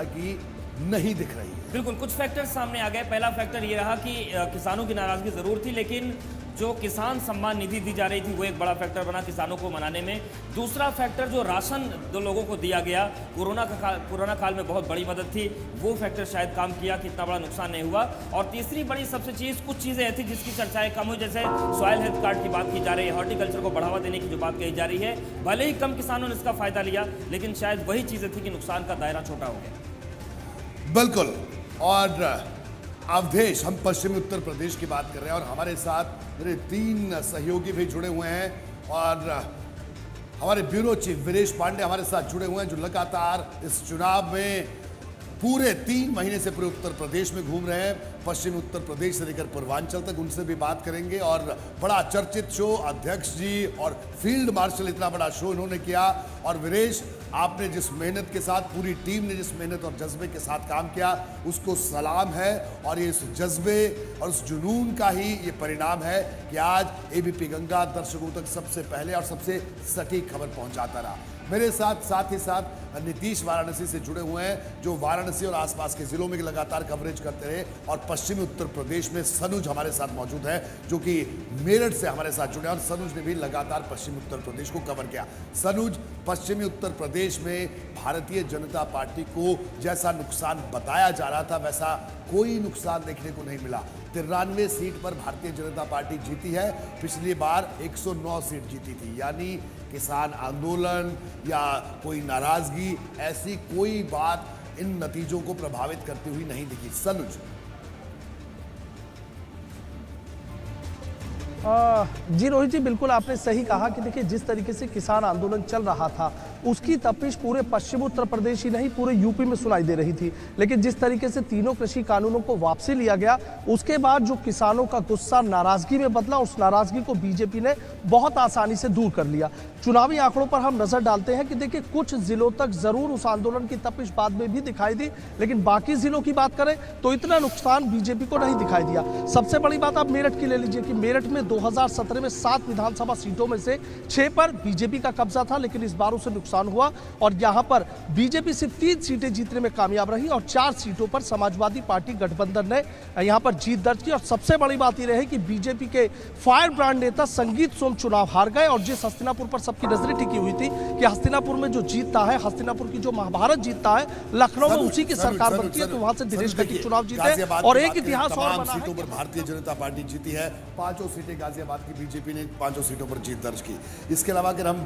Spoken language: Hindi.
की नहीं दिख रही है। बिल्कुल, कुछ फैक्टर सामने आ गए। पहला फैक्टर ये रहा कि किसानों की नाराजगी जरूर थी, लेकिन जो किसान सम्मान निधि दी जा रही थी वो एक बड़ा फैक्टर बना किसानों को मनाने में। दूसरा फैक्टर जो राशन दो लोगों को दिया गया कोरोना काल में बहुत बड़ी मदद थी, वो फैक्टर शायद काम किया कि इतना बड़ा नुकसान नहीं हुआ। और तीसरी बड़ी सबसे चीज़, कुछ चीज़ें ऐसी जिसकी चर्चाएं कम हुई, जैसे सॉयल हेल्थ कार्ड की बात की जा रही है, हॉर्टिकल्चर को बढ़ावा देने की जो बात कही जा रही है। भले ही कम किसानों ने इसका फायदा लिया, लेकिन शायद वही चीज़ें थी कि नुकसान का दायरा छोटा हो गया। बिल्कुल। और अवधेश, हम पश्चिमी उत्तर प्रदेश की बात कर रहे हैं और हमारे साथ मेरे 3 सहयोगी भी जुड़े हुए हैं और हमारे ब्यूरो चीफ वीरेश पांडे हमारे साथ जुड़े हुए हैं, जो लगातार इस चुनाव में पूरे 3 महीने से पूरे उत्तर प्रदेश में घूम रहे हैं, पश्चिमी उत्तर प्रदेश से लेकर पूर्वांचल तक। उनसे भी बात करेंगे। और बड़ा चर्चित शो, अध्यक्ष जी और फील्ड मार्शल, इतना बड़ा शो इन्होंने किया। और वीरेश, आपने जिस मेहनत के साथ, पूरी टीम ने जिस मेहनत और जज्बे के साथ काम किया, उसको सलाम है। और ये इस जज्बे और उस जुनून का ही ये परिणाम है कि आज एबीपी गंगा दर्शकों तक सबसे पहले और सबसे सटीक खबर पहुंचाता रहा। मेरे साथ ही साथ नीतीश वाराणसी से जुड़े हुए हैं, जो वाराणसी और आसपास के जिलों में लगातार कवरेज करते रहे। और पश्चिमी उत्तर प्रदेश में सनुज हमारे साथ मौजूद है, जो कि मेरठ से हमारे साथ जुड़े हैं। और सनुज ने भी लगातार पश्चिमी उत्तर प्रदेश को कवर किया। सनुज, पश्चिमी उत्तर प्रदेश में भारतीय जनता पार्टी को जैसा नुकसान बताया जा रहा था, वैसा कोई नुकसान देखने को नहीं मिला। 93 सीट पर भारतीय जनता पार्टी जीती है। पिछली बार 109 सीट जीती थी। यानी किसान आंदोलन या कोई नाराजगी, ऐसी कोई बात इन नतीजों को प्रभावित करती हुई नहीं दिखी। सनुज, जी रोहित जी, बिल्कुल आपने सही कहा कि देखिए, जिस तरीके से किसान आंदोलन चल रहा था, उसकी तपिश पूरे पश्चिम उत्तर प्रदेश ही नहीं, पूरे यूपी में सुनाई दे रही थी। लेकिन जिस तरीके से तीनों कृषि कानूनों को वापसी लिया गया, उसके बाद जो किसानों का गुस्सा नाराजगी में बदला, उस नाराजगी को बीजेपी ने बहुत आसानी से दूर कर लिया। चुनावी आंकड़ों पर हम नजर डालते हैं कि देखिए, कुछ जिलों तक जरूर उस आंदोलन की तपिश बाद में भी दिखाई दी, लेकिन बाकी जिलों की बात करें तो इतना नुकसान बीजेपी को नहीं दिखाई दिया। सबसे बड़ी बात आप मेरठ की ले लीजिए कि मेरठ में 2017 में 7 विधानसभा सीटों में से 6 पर बीजेपी का कब्जा था, लेकिन इस बार उसे नुकसान हुआ। और यहां पर बीजेपी सिर्फ 3 सीटें जीतने में कामयाब रही और 4 सीटों पर समाजवादी पार्टी गठबंधन ने यहां पर जीत दर्ज की। और सबसे बड़ी बात यह रही कि बीजेपी के फायर ब्रांड नेता संगीत सोम चुनाव हार गए। और जिस हस्तिनापुर पर सबकी नजरें टिकी हुई थी कि हस्तिनापुर में जो जीतता है, हस्तिनापुर की जो महाभारत जीतता है, लखनऊ में उसी की सरकार बनती है, तो वहां से दिनेश कटिक चुनाव जीते। और एक इतिहास और बना है, सीटों पर भारतीय जनता पार्टी जीती है। 5 सीटें गाजियाबाद की बीजेपी ने 5 सीटों पर जीत दर्ज की। इसके अलावा अगर हम